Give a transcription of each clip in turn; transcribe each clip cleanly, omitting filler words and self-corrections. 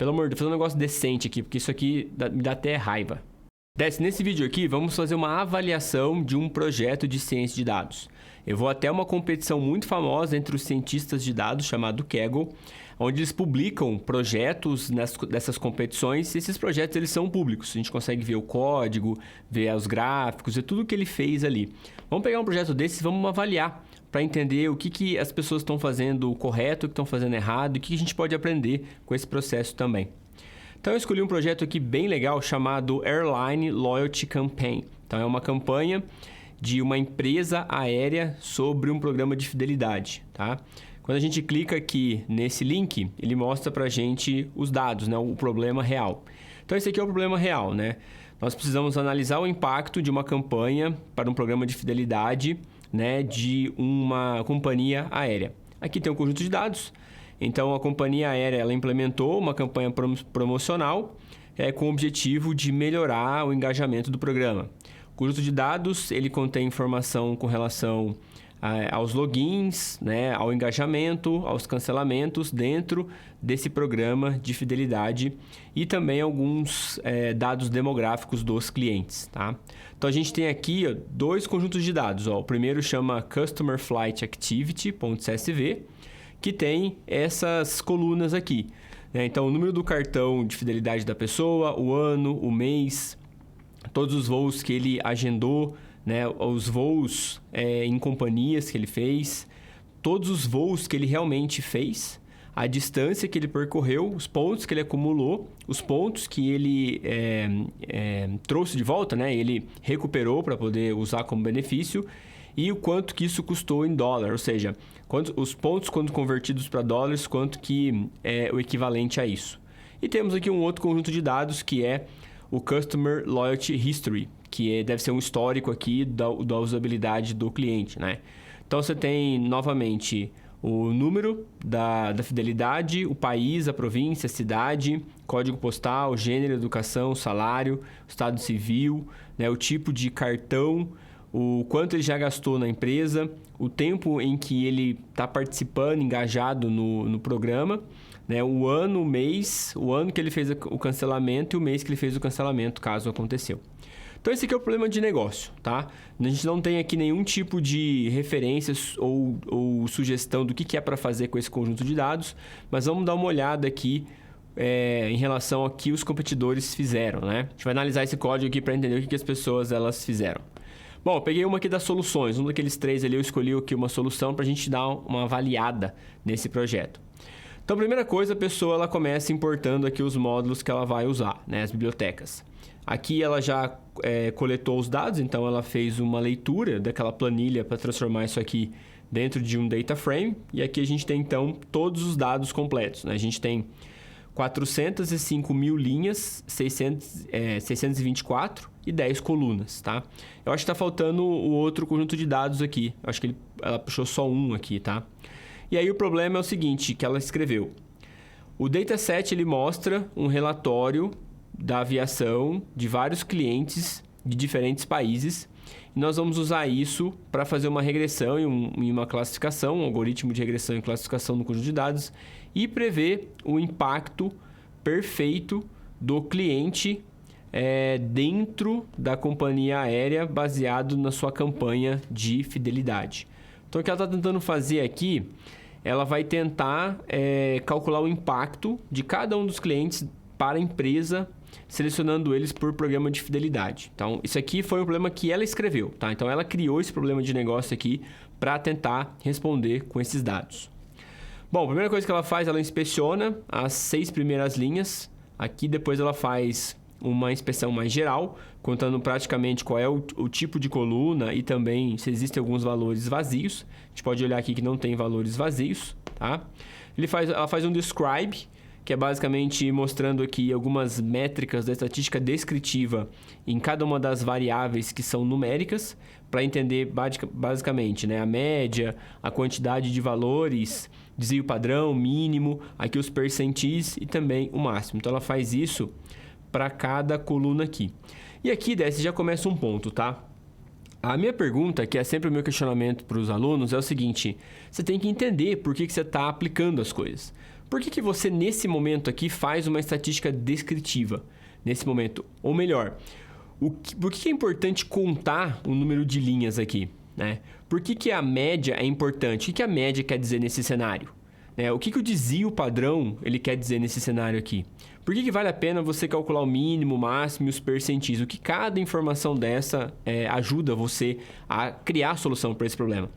Pelo amor de Deus, faz um negócio decente aqui, porque isso aqui me dá até raiva. Desce, nesse vídeo aqui, vamos fazer uma avaliação de um projeto de ciência de dados. Eu vou até uma competição muito famosa entre os cientistas de dados, chamado Kaggle, onde eles publicam projetos dessas competições, e esses projetos eles são públicos. A gente consegue ver o código, ver os gráficos, ver tudo que ele fez ali. Vamos pegar um projeto desse e vamos avaliar, para entender o que as pessoas estão fazendo correto, o que estão fazendo errado, e o que a gente pode aprender com esse processo também. Então eu escolhi um projeto aqui bem legal chamado Airline Loyalty Campaign. Então é uma campanha de uma empresa aérea sobre um programa de fidelidade, tá? Quando a gente clica aqui nesse link, ele mostra pra gente os dados, né? O problema real. Então esse aqui é o problema real, né? Nós precisamos analisar o impacto de uma campanha para um programa de fidelidade, né, de uma companhia aérea. Aqui tem um conjunto de dados. Então, a companhia aérea ela implementou uma campanha promocional com o objetivo de melhorar o engajamento do programa. O conjunto de dados ele contém informação com relação aos logins, né, ao engajamento, aos cancelamentos dentro desse programa de fidelidade e também alguns dados demográficos dos clientes, tá? Então, a gente tem aqui dois conjuntos de dados. O primeiro chama Customer Flight Activity.csv, que tem essas colunas aqui, né? Então, o número do cartão de fidelidade da pessoa, o ano, o mês, todos os voos que ele agendou, né? Os voos em companhias que ele fez, todos os voos que ele realmente fez, a distância que ele percorreu, os pontos que ele acumulou, os pontos que ele trouxe de volta, né? Ele recuperou para poder usar como benefício e o quanto que isso custou em dólar, ou seja, os pontos quando convertidos para dólares, quanto que é o equivalente a isso. E temos aqui um outro conjunto de dados que é o Customer Loyalty History, que deve ser um histórico aqui da usabilidade do cliente, né? Então, você tem, novamente, o número da fidelidade, o país, a província, a cidade, código postal, gênero, educação, salário, estado civil, né? O tipo de cartão, o quanto ele já gastou na empresa, o tempo em que ele está participando, engajado no programa, né? O ano, o mês, o ano que ele fez o cancelamento e o mês que ele fez o cancelamento, caso aconteceu. Então, esse aqui é o problema de negócio, tá? A gente não tem aqui nenhum tipo de referências ou sugestão do que é para fazer com esse conjunto de dados, mas vamos dar uma olhada aqui em relação ao que os competidores fizeram, né? A gente vai analisar esse código aqui para entender o que as pessoas elas fizeram. Bom, eu peguei uma aqui das soluções. Um daqueles três ali eu escolhi aqui uma solução para a gente dar uma avaliada nesse projeto. Então, a primeira coisa, a pessoa ela começa importando aqui os módulos que ela vai usar, né? As bibliotecas. Aqui ela já coletou os dados, então ela fez uma leitura daquela planilha para transformar isso aqui dentro de um data frame. E aqui a gente tem, então, todos os dados completos, né? A gente tem 405 mil linhas, 624 e 10 colunas, tá? Eu acho que está faltando o outro conjunto de dados aqui. Eu acho que ela puxou só um aqui, tá? E aí o problema é o seguinte, que ela escreveu. O dataset ele mostra um relatório da aviação de vários clientes de diferentes países. E nós vamos usar isso para fazer uma regressão e uma classificação, um algoritmo de regressão e classificação no conjunto de dados e prever o impacto perfeito do cliente dentro da companhia aérea baseado na sua campanha de fidelidade. Então, o que ela está tentando fazer aqui, ela vai tentar calcular o impacto de cada um dos clientes para a empresa, selecionando eles por programa de fidelidade. Então, isso aqui foi um problema que ela escreveu, tá? Então, ela criou esse problema de negócio aqui para tentar responder com esses dados. Bom, a primeira coisa que ela faz, ela inspeciona as 6 primeiras linhas. Aqui, depois ela faz uma inspeção mais geral, contando praticamente qual é o tipo de coluna e também se existem alguns valores vazios. A gente pode olhar aqui que não tem valores vazios, tá? Ela faz um describe, que é basicamente mostrando aqui algumas métricas da estatística descritiva em cada uma das variáveis que são numéricas, para entender basicamente, né, a média, a quantidade de valores, desvio padrão, mínimo, aqui os percentis e também o máximo. Então, ela faz isso para cada coluna aqui. E aqui, Desce, já começa um ponto, tá? A minha pergunta, que é sempre o meu questionamento para os alunos, é o seguinte: você tem que entender por que você está aplicando as coisas. por que você nesse momento aqui faz uma estatística descritiva? Nesse momento, ou melhor, por que é importante contar o número de linhas aqui? Né? Por que a média é importante? O que a média quer dizer nesse cenário? O que o desvio padrão ele quer dizer nesse cenário aqui? Por que vale a pena você calcular o mínimo, o máximo e os percentis? O que cada informação dessa ajuda você a criar a solução para esse problema?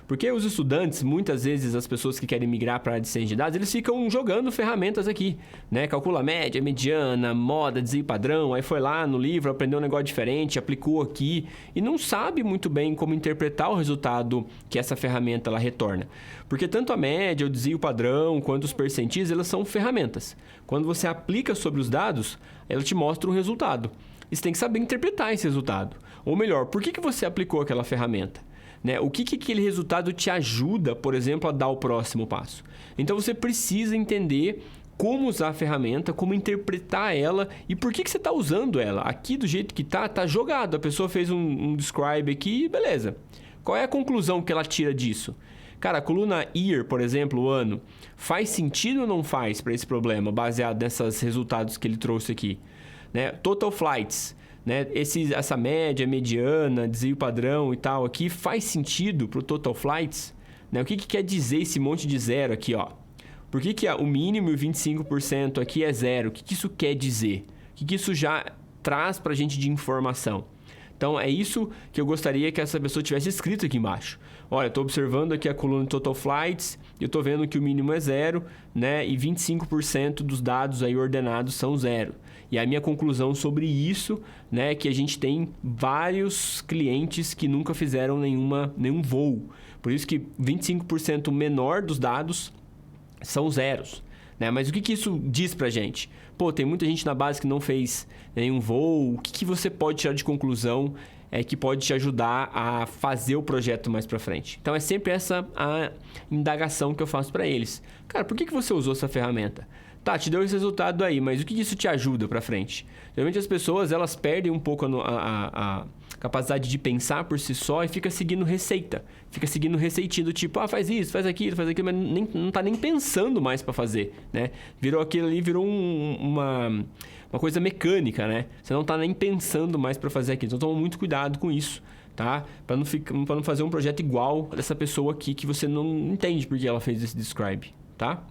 Porque os estudantes, muitas vezes as pessoas que querem migrar para a área de ciência de dados, eles ficam jogando ferramentas aqui, né? Calcula média, mediana, moda, desvio padrão, aí foi lá no livro, aprendeu um negócio diferente, aplicou aqui e não sabe muito bem como interpretar o resultado que essa ferramenta ela retorna. Porque tanto a média, o desvio padrão, quanto os percentis, elas são ferramentas. Quando você aplica sobre os dados, ela te mostra um resultado. E você tem que saber interpretar esse resultado. Ou melhor, por que você aplicou aquela ferramenta? Né? O que aquele resultado te ajuda, por exemplo, a dar o próximo passo? Então, você precisa entender como usar a ferramenta, como interpretar ela e por que você está usando ela. Aqui, do jeito que está jogado. A pessoa fez um describe aqui, beleza. Qual é a conclusão que ela tira disso? Cara, a coluna year, por exemplo, o ano, faz sentido ou não faz para esse problema, baseado nesses resultados que ele trouxe aqui? Né? Total flights. Né? Essa média, mediana, desvio padrão e tal aqui faz sentido para o Total Flights? Né? O que quer dizer esse monte de zero aqui? Ó? Por que o mínimo e o 25% aqui é zero? O que isso quer dizer? O que isso já traz para a gente de informação? Então, é isso que eu gostaria que essa pessoa tivesse escrito aqui embaixo. Olha, estou observando aqui a coluna Total Flights, eu estou vendo que o mínimo é zero, né? E 25% dos dados aí ordenados são zero. E a minha conclusão sobre isso, né, é que a gente tem vários clientes que nunca fizeram nenhum voo. Por isso que 25% menor dos dados são zeros. Né? Mas o que isso diz pra gente? Pô, tem muita gente na base que não fez nenhum voo. O que você pode tirar de conclusão que pode te ajudar a fazer o projeto mais pra frente? Então, é sempre essa a indagação que eu faço para eles. Cara, por que você usou essa ferramenta? Tá, te deu esse resultado aí, mas o que isso te ajuda pra frente? Geralmente as pessoas, elas perdem um pouco a capacidade de pensar por si só e fica seguindo receita. Fica seguindo receitinha do tipo, faz isso, faz aquilo, mas não tá nem pensando mais pra fazer, né? Virou aquilo ali, virou uma coisa mecânica, né? Você não tá nem pensando mais pra fazer aquilo. Então, toma muito cuidado com isso, tá? Pra não fazer um projeto igual dessa pessoa aqui que você não entende porque ela fez esse describe, tá?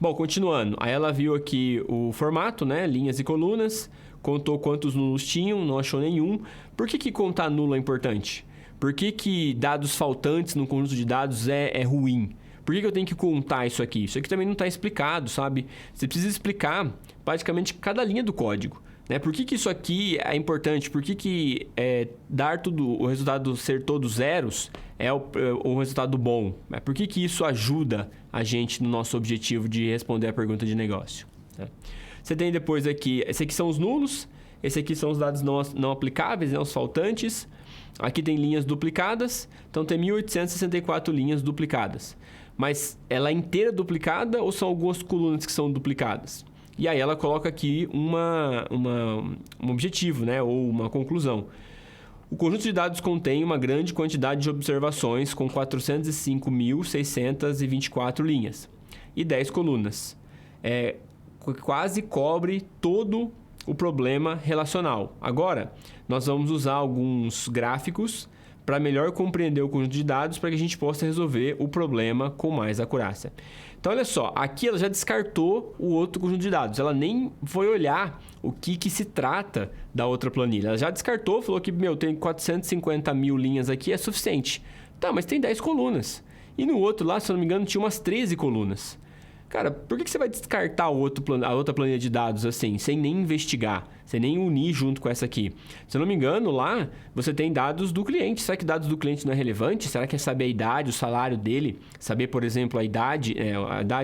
Bom, continuando. Aí ela viu aqui o formato, né? Linhas e colunas. Contou quantos nulos tinham, não achou nenhum. Por que contar nulo é importante? Por que dados faltantes num conjunto de dados é ruim? Por que eu tenho que contar isso aqui? Isso aqui também não está explicado, sabe? Você precisa explicar praticamente cada linha do código. Né? Por que isso aqui é importante? Por que dar o resultado ser todos zeros é o resultado bom? Por que isso ajuda a gente no nosso objetivo de responder a pergunta de negócio? Né? Você tem depois aqui, esse aqui são os nulos, esse aqui são os dados não aplicáveis, né? Os faltantes. Aqui tem linhas duplicadas, então tem 1.864 linhas duplicadas. Mas ela é inteira duplicada ou são algumas colunas que são duplicadas? E aí ela coloca aqui um objetivo, né? Ou uma conclusão. O conjunto de dados contém uma grande quantidade de observações com 405.624 linhas e 10 colunas. Quase cobre todo o problema relacional. Agora, nós vamos usar alguns gráficos para melhor compreender o conjunto de dados para que a gente possa resolver o problema com mais acurácia. Então, olha só, aqui ela já descartou o outro conjunto de dados. Ela nem foi olhar o que se trata da outra planilha. Ela já descartou, falou que, tem 450 mil linhas aqui, é suficiente. Tá, mas tem 10 colunas. E no outro lá, se eu não me engano, tinha umas 13 colunas. Cara, por que você vai descartar a outra planilha de dados assim, sem nem investigar, sem nem unir junto com essa aqui? Se eu não me engano, lá você tem dados do cliente. Será que dados do cliente não é relevante? Será que é saber a idade, o salário dele? Saber, por exemplo, a idade,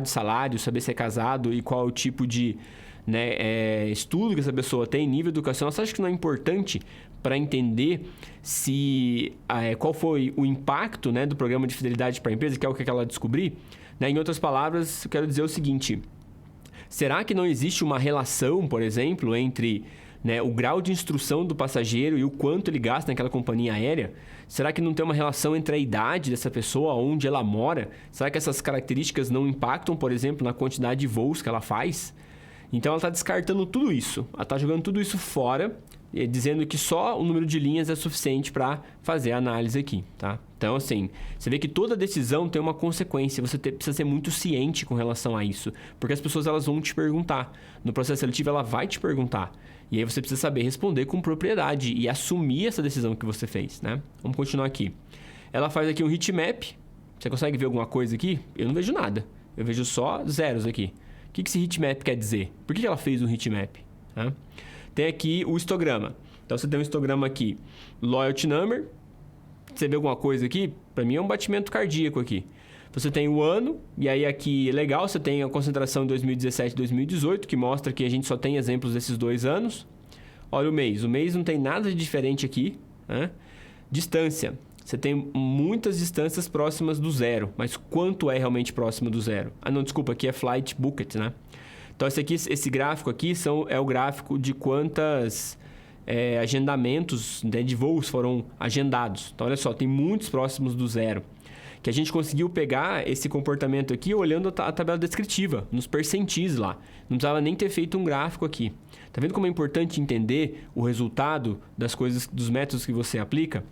salário, saber se é casado e qual é o tipo de estudo que essa pessoa tem, nível educacional? Você acha que não é importante para entender qual foi o impacto do programa de fidelidade para a empresa, que é o que ela descobrir? Em outras palavras, eu quero dizer o seguinte: será que não existe uma relação, por exemplo, entre né, o grau de instrução do passageiro e o quanto ele gasta naquela companhia aérea? Será que não tem uma relação entre a idade dessa pessoa, onde ela mora? Será que essas características não impactam, por exemplo, na quantidade de voos que ela faz? Então ela está descartando tudo isso, ela está jogando tudo isso fora, dizendo que só o número de linhas é suficiente para fazer a análise aqui, tá? Então, assim, você vê que toda decisão tem uma consequência, você precisa ser muito ciente com relação a isso, porque as pessoas elas vão te perguntar. No processo seletivo, ela vai te perguntar. E aí você precisa saber responder com propriedade e assumir essa decisão que você fez, né? Vamos continuar aqui. Ela faz aqui um heatmap. Você consegue ver alguma coisa aqui? Eu não vejo nada. Eu vejo só zeros aqui. O que esse heatmap quer dizer? Por que ela fez um heatmap? Tá? Tem aqui o histograma. Então, você tem um histograma aqui. Loyalty number. Você vê alguma coisa aqui? Para mim é um batimento cardíaco aqui. Você tem o ano, e aí aqui, legal, você tem a concentração em 2017 e 2018, que mostra que a gente só tem exemplos desses 2 anos. Olha o mês não tem nada de diferente aqui, né? Distância, você tem muitas distâncias próximas do zero, mas quanto é realmente próximo do zero? Ah, não, desculpa, aqui é flight booked, né? Então, esse gráfico aqui é o gráfico de quantas agendamentos, né, de voos foram agendados. Então, olha só, tem muitos próximos do zero. Que a gente conseguiu pegar esse comportamento aqui olhando a tabela descritiva, nos percentis lá. Não precisava nem ter feito um gráfico aqui. Tá vendo como é importante entender o resultado das coisas, dos métodos que você aplica?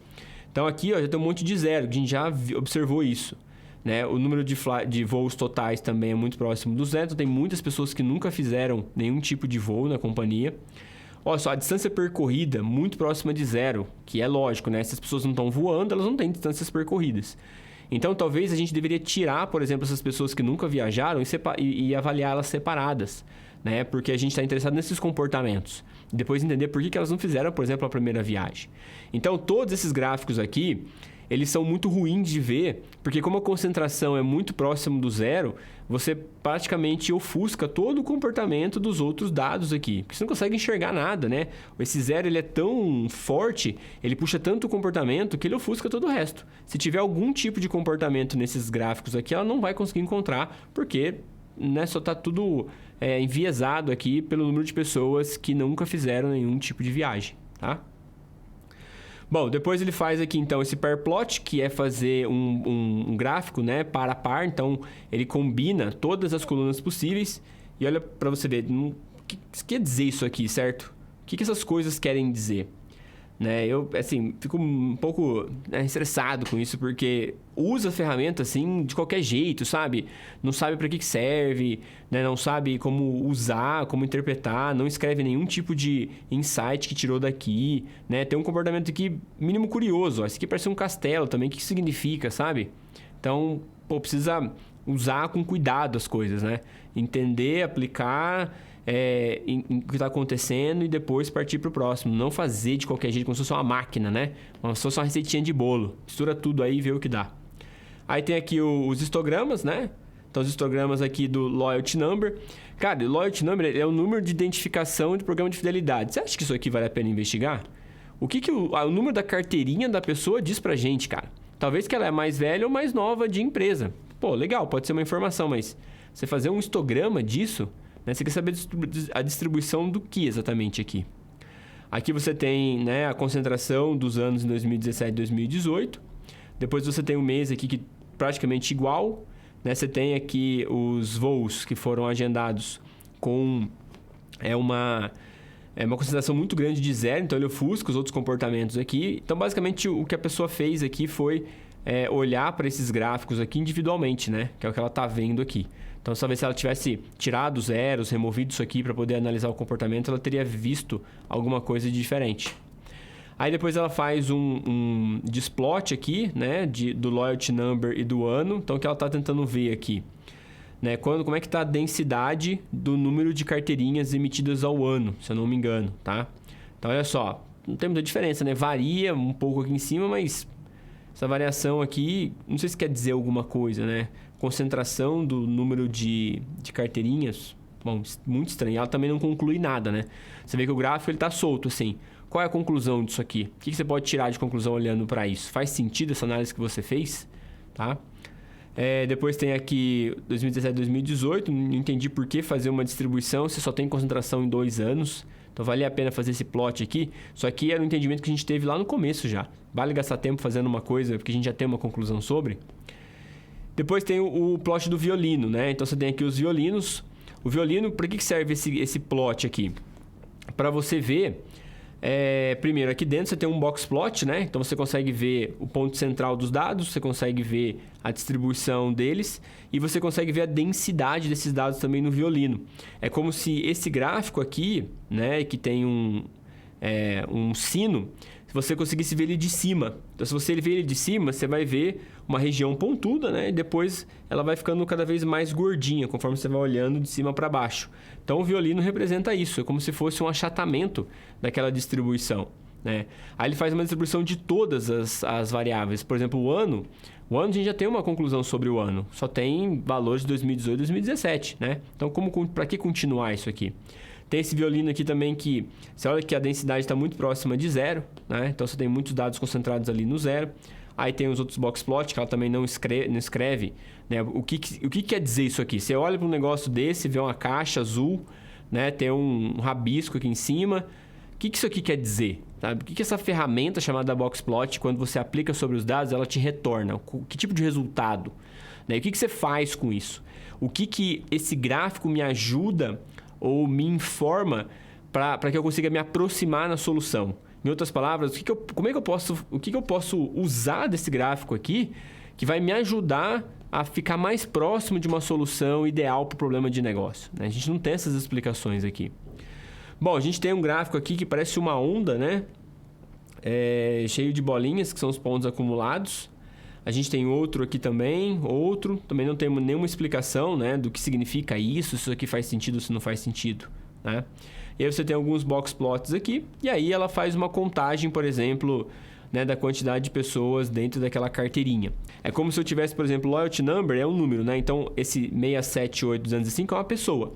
Então aqui, ó, já tem um monte de zero, a gente já observou isso. Né? O número de voos totais também é muito próximo do zero, então tem muitas pessoas que nunca fizeram nenhum tipo de voo na companhia. Olha só, a distância percorrida muito próxima de zero, que é lógico, né? Se as pessoas não estão voando, elas não têm distâncias percorridas. Então, talvez a gente deveria tirar, por exemplo, essas pessoas que nunca viajaram e avaliá-las separadas, né? Porque a gente está interessado nesses comportamentos. E depois entender por que elas não fizeram, por exemplo, a primeira viagem. Então, todos esses gráficos aqui, eles são muito ruins de ver, porque como a concentração é muito próximo do zero, você praticamente ofusca todo o comportamento dos outros dados aqui. Porque você não consegue enxergar nada, né? Esse zero ele é tão forte, ele puxa tanto o comportamento que ele ofusca todo o resto. Se tiver algum tipo de comportamento nesses gráficos aqui, ela não vai conseguir encontrar, porque né, só está tudo enviesado aqui pelo número de pessoas que nunca fizeram nenhum tipo de viagem, tá? Bom, depois ele faz aqui então esse pair plot, que é fazer um gráfico, né, par a par. Então ele combina todas as colunas possíveis e olha para você ver, o que quer dizer isso aqui, certo? O que essas coisas querem dizer? Né, eu, assim, fico um pouco estressado com isso, porque usa a ferramenta, assim, de qualquer jeito, sabe? Não sabe para que serve, né? Não sabe como usar, como interpretar, não escreve nenhum tipo de insight que tirou daqui, né? Tem um comportamento aqui mínimo curioso, ó. Esse aqui parece um castelo também, o que significa, sabe? Então, pô, precisa usar com cuidado as coisas, né? Entender, aplicar... o que está acontecendo e depois partir para o próximo. Não fazer de qualquer jeito, como se fosse uma máquina, né? Como se fosse uma receitinha de bolo. Mistura tudo aí e vê o que dá. Aí tem aqui os histogramas, né? Então, os histogramas aqui do Loyalty Number. Cara, o Loyalty Number é o número de identificação de programa de fidelidade. Você acha que isso aqui vale a pena investigar? O que o número da carteirinha da pessoa diz pra gente, cara? Talvez que ela é mais velha ou mais nova de empresa. Pô, legal, pode ser uma informação, mas você fazer um histograma disso... Você quer saber a distribuição do que exatamente aqui? Aqui você tem, né, a concentração dos anos em 2017 e 2018. Depois você tem um mês aqui que praticamente igual. Né? Você tem aqui os voos que foram agendados com uma concentração muito grande de zero. Então ele ofusca os outros comportamentos aqui. Então basicamente o que a pessoa fez aqui foi olhar para esses gráficos aqui individualmente, né? Que é o que ela está vendo aqui. Então, talvez se ela tivesse tirado zeros, removido isso aqui para poder analisar o comportamento, ela teria visto alguma coisa de diferente. Aí depois ela faz um desplot aqui, né, do loyalty number e do ano. Então, o que ela está tentando ver aqui, né, como é que está a densidade do número de carteirinhas emitidas ao ano, se eu não me engano, tá? Então, olha só, não tem muita diferença, né? Varia um pouco aqui em cima, mas essa variação aqui, não sei se quer dizer alguma coisa, né? Concentração do número de carteirinhas, bom, muito estranho. Ela também não conclui nada, né? Você vê que o gráfico está solto, assim. Qual é a conclusão disso aqui? O que você pode tirar de conclusão olhando para isso? Faz sentido essa análise que você fez? Tá? Depois tem aqui 2017, 2018. Não entendi por que fazer uma distribuição se só tem concentração em 2 anos. Então, valia a pena fazer esse plot aqui. Isso aqui era um entendimento que a gente teve lá no começo já. Vale gastar tempo fazendo uma coisa porque a gente já tem uma conclusão sobre. Depois tem o plot do violino, né? Então, você tem aqui os violinos. O violino, para que serve esse plot aqui? Para você ver... primeiro, aqui dentro você tem um box plot, né? Então você consegue ver o ponto central dos dados, você consegue ver a distribuição deles e você consegue ver a densidade desses dados também no violino. É como se esse gráfico aqui, né, que tem um sino, se você conseguisse ver ele de cima. Então, se você ver ele de cima, você vai ver uma região pontuda, né? E depois ela vai ficando cada vez mais gordinha, conforme você vai olhando de cima para baixo. Então, o violino representa isso. É como se fosse um achatamento daquela distribuição, né? Aí ele faz uma distribuição de todas as variáveis. Por exemplo, o ano a gente já tem uma conclusão sobre o ano. Só tem valores de 2018 e 2017, né? Então, para que continuar isso aqui? Tem esse violino aqui também que... Você olha que a densidade está muito próxima de 0, né? Então, você tem muitos dados concentrados ali no 0. Aí tem os outros box plot, que ela também não escreve, né? O que quer dizer isso aqui? Você olha para um negócio desse, vê uma caixa azul, né? Tem um rabisco aqui em cima. O que isso aqui quer dizer? Sabe? O que essa ferramenta chamada box plot, quando você aplica sobre os dados, ela te retorna? Que tipo de resultado? Né? E o que você faz com isso? O que esse gráfico me ajuda ou me informa para que eu consiga me aproximar na solução? Em outras palavras, o que eu posso usar desse gráfico aqui que vai me ajudar a ficar mais próximo de uma solução ideal para o problema de negócio, né? A gente não tem essas explicações aqui. Bom, a gente tem um gráfico aqui que parece uma onda, né? Cheio de bolinhas, que são os pontos acumulados. A gente tem outro aqui também, também não tem nenhuma explicação, né, do que significa isso, se isso aqui faz sentido ou se não faz sentido, né? E aí você tem alguns box plots aqui, e aí ela faz uma contagem, por exemplo, né, da quantidade de pessoas dentro daquela carteirinha. É como se eu tivesse, por exemplo, loyalty number é um número, né? Então, esse 678205 é uma pessoa.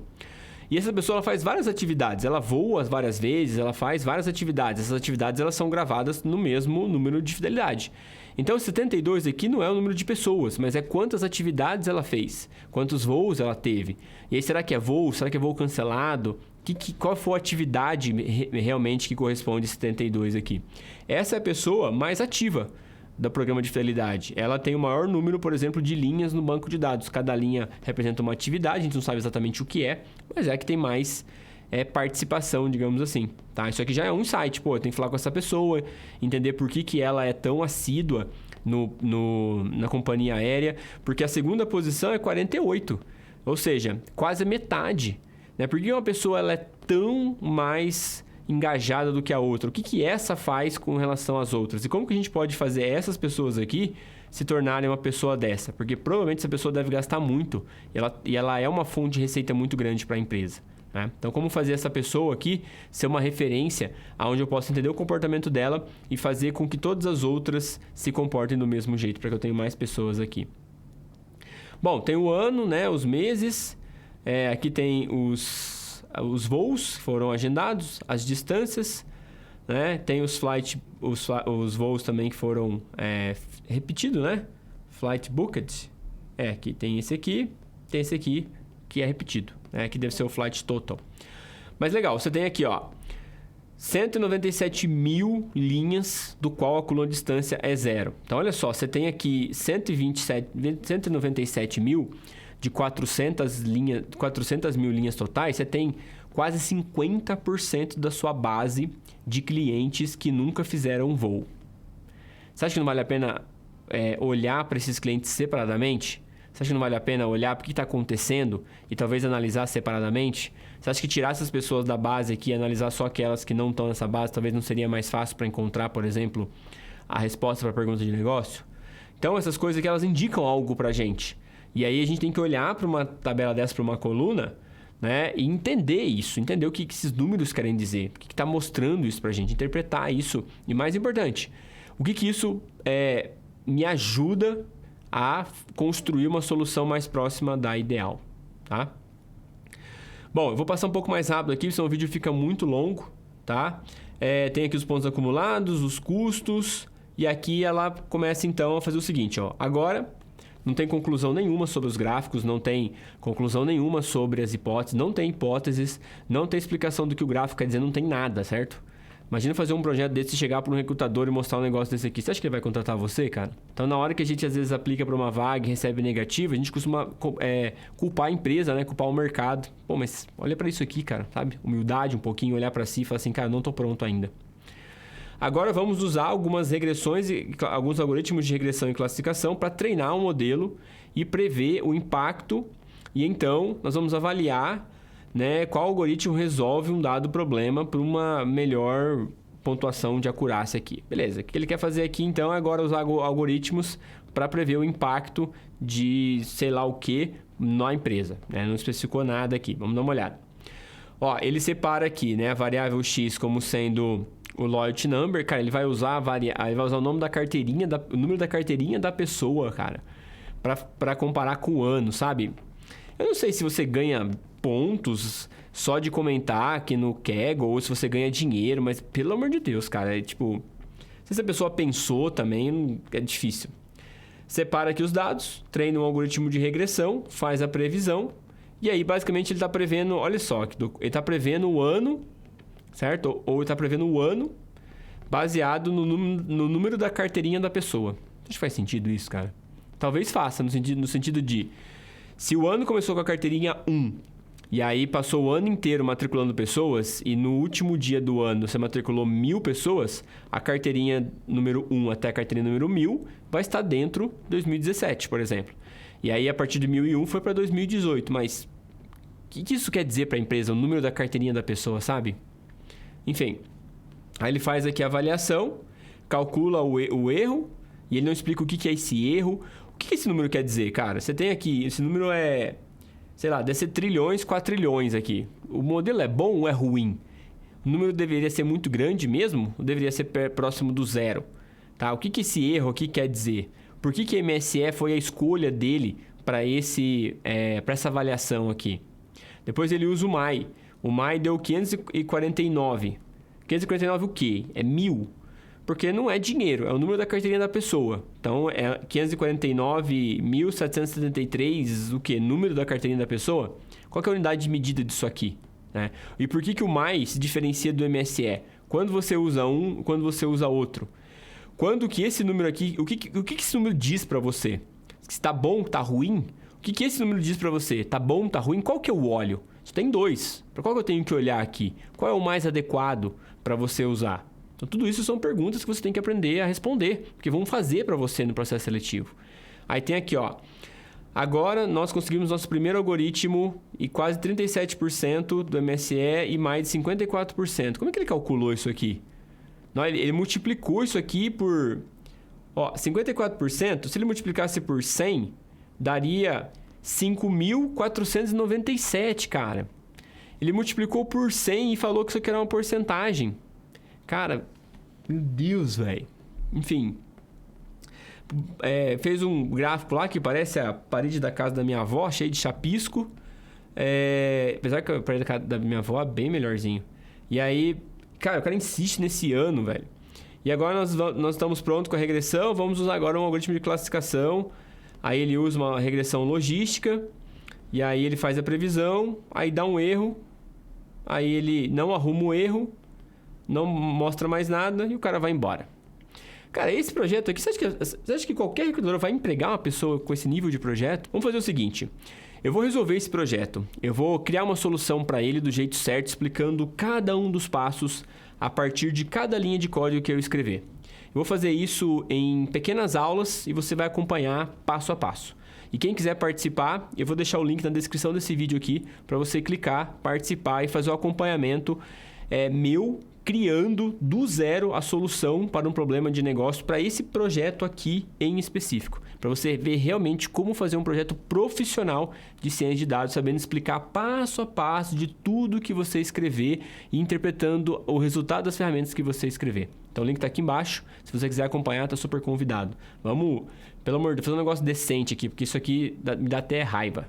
E essa pessoa ela faz várias atividades, ela voa várias vezes, ela faz várias atividades. Essas atividades elas são gravadas no mesmo número de fidelidade. Então, 72 aqui não é o número de pessoas, mas é quantas atividades ela fez, quantos voos ela teve. E aí, será que é voo? Será que é voo cancelado? Qual foi a atividade realmente que corresponde a 72 aqui? Essa é a pessoa mais ativa do programa de fidelidade. Ela tem o maior número, por exemplo, de linhas no banco de dados. Cada linha representa uma atividade, a gente não sabe exatamente o que é, mas é que tem mais participação, digamos assim. Tá? Isso aqui já é um insight. Eu tenho que falar com essa pessoa, entender por que ela é tão assídua na companhia aérea, porque a segunda posição é 48, ou seja, quase a metade. Né? Por que uma pessoa ela é tão mais engajada do que a outra? O que essa faz com relação às outras? E como que a gente pode fazer essas pessoas aqui se tornarem uma pessoa dessa? Porque provavelmente essa pessoa deve gastar muito e ela é uma fonte de receita muito grande para a empresa. Né? Então, como fazer essa pessoa aqui ser uma referência onde eu possa entender o comportamento dela e fazer com que todas as outras se comportem do mesmo jeito, para que eu tenha mais pessoas aqui. Bom, tem o ano, né? Os meses. Aqui tem os voos que foram agendados, as distâncias, né? Tem os voos também que foram repetidos, né? Flight booked. Aqui tem esse aqui que é repetido, né? Que deve ser o flight total. Mas legal, você tem aqui, 197 mil linhas, do qual a coluna de distância é 0. Então, olha só, você tem aqui 197 mil de 400 mil linhas totais, você tem quase 50% da sua base de clientes que nunca fizeram um voo. Você acha que não vale a pena olhar para esses clientes separadamente? Você acha que não vale a pena olhar para o que está acontecendo e talvez analisar separadamente? Você acha que tirar essas pessoas da base aqui e analisar só aquelas que não estão nessa base talvez não seria mais fácil para encontrar, por exemplo, a resposta para a pergunta de negócio? Então, essas coisas aqui elas indicam algo para a gente. E aí a gente tem que olhar para uma tabela dessa, para uma coluna, né? E entender isso, entender o que esses números querem dizer, o que está mostrando isso para a gente, interpretar isso. E mais importante, o que isso me ajuda a construir uma solução mais próxima da ideal, tá? Bom, eu vou passar um pouco mais rápido aqui, senão o vídeo fica muito longo, tá? Tem aqui os pontos acumulados, os custos, e aqui ela começa então a fazer o seguinte, Agora, Não tem conclusão nenhuma sobre os gráficos, não tem conclusão nenhuma sobre as hipóteses, não tem hipóteses, não tem explicação do que o gráfico quer dizer, não tem nada, certo? Imagina fazer um projeto desse e chegar para um recrutador e mostrar um negócio desse aqui. Você acha que ele vai contratar você, cara? Então, na hora que a gente às vezes aplica para uma vaga e recebe negativo, a gente costuma culpar a empresa, né? Culpar o mercado. Pô, mas olha para isso aqui, cara, sabe? Humildade um pouquinho, olhar para si e falar assim, cara, não tô pronto ainda. Agora vamos usar algumas regressões e alguns algoritmos de regressão e classificação para treinar um modelo e prever o impacto. E então, nós vamos avaliar, né, qual algoritmo resolve um dado problema para uma melhor pontuação de acurácia aqui. Beleza, o que ele quer fazer aqui então é agora usar algoritmos para prever o impacto de sei lá o que na empresa, né? Não especificou nada aqui, vamos dar uma olhada. Ó, ele separa aqui, né, a variável x como sendo o loyalty number, cara, ele vai usar ele vai usar o nome da carteirinha, o número da carteirinha da pessoa, cara, para comparar com o ano, sabe? Eu não sei se você ganha pontos só de comentar aqui no Kaggle ou se você ganha dinheiro, mas pelo amor de Deus, cara, não sei se a pessoa pensou também, é difícil. Separa aqui os dados, treina um algoritmo de regressão, faz a previsão e aí basicamente ele está prevendo, olha só, ele está prevendo o ano, certo? Ou ele está prevendo o ano baseado no número da carteirinha da pessoa. Acho que faz sentido isso, cara. Talvez faça, no sentido de se o ano começou com a carteirinha 1 e aí passou o ano inteiro matriculando pessoas e no último dia do ano você matriculou 1.000 pessoas, a carteirinha número 1 até a carteirinha número 1.000 vai estar dentro de 2017, por exemplo. E aí a partir de 1.001 foi para 2018, mas o que isso quer dizer para a empresa, o número da carteirinha da pessoa, sabe? Enfim, aí ele faz aqui a avaliação, calcula o erro e ele não explica o que é esse erro. O que esse número quer dizer, cara? Você tem aqui, esse número é, sei lá, deve ser trilhões, quatrilhões aqui. O modelo é bom ou é ruim? O número deveria ser muito grande mesmo ou deveria ser próximo do zero? Tá? O que esse erro aqui quer dizer? Por que a MSE foi a escolha dele para essa avaliação aqui? Depois ele usa o MAI. O MAI deu 549. 549 o quê? É 1.000. Porque não é dinheiro, é o número da carteirinha da pessoa. Então, é 549.773, o quê? Número da carteirinha da pessoa? Qual que é a unidade de medida disso aqui? Né? E por que o MAI se diferencia do MSE? Quando você usa um, quando você usa outro? Quando que esse número aqui... O que esse número diz para você? Se tá bom, tá ruim? O que esse número diz para você? Tá bom, tá ruim? Qual que eu olho? Só tem dois. Para qual que eu tenho que olhar aqui? Qual é o mais adequado para você usar? Então, tudo isso são perguntas que você tem que aprender a responder, porque vão fazer para você no processo seletivo. Aí tem aqui, ó. Agora, nós conseguimos nosso primeiro algoritmo e quase 37% do MSE e mais de 54%. Como é que ele calculou isso aqui? Não, ele multiplicou isso aqui por... Ó, 54%, se ele multiplicasse por 100, daria 5.497, cara. Ele multiplicou por 100 e falou que isso aqui era uma porcentagem. Cara, meu Deus, velho. Enfim. Fez um gráfico lá que parece a parede da casa da minha avó, cheio de chapisco. Apesar que a parede da casa da minha avó é bem melhorzinho. E aí, cara, o cara insiste nesse ano, velho. E agora nós estamos prontos com a regressão. Vamos usar agora um algoritmo de classificação. Aí ele usa uma regressão logística. E aí ele faz a previsão. Aí dá um erro. Aí ele não arruma o erro. Não mostra mais nada e o cara vai embora. Cara, esse projeto aqui, você acha que qualquer recrutador vai empregar uma pessoa com esse nível de projeto? Vamos fazer o seguinte, eu vou resolver esse projeto, eu vou criar uma solução para ele do jeito certo, explicando cada um dos passos a partir de cada linha de código que eu escrever. Eu vou fazer isso em pequenas aulas e você vai acompanhar passo a passo. E quem quiser participar, eu vou deixar o link na descrição desse vídeo aqui para você clicar, participar e fazer o acompanhamento meu, criando do zero a solução para um problema de negócio para esse projeto aqui em específico. Para você ver realmente como fazer um projeto profissional de ciência de dados, sabendo explicar passo a passo de tudo que você escrever e interpretando o resultado das ferramentas que você escrever. Então o link está aqui embaixo. Se você quiser acompanhar, está super convidado. Vamos, pelo amor de Deus, fazer um negócio decente aqui, porque isso aqui me dá até raiva.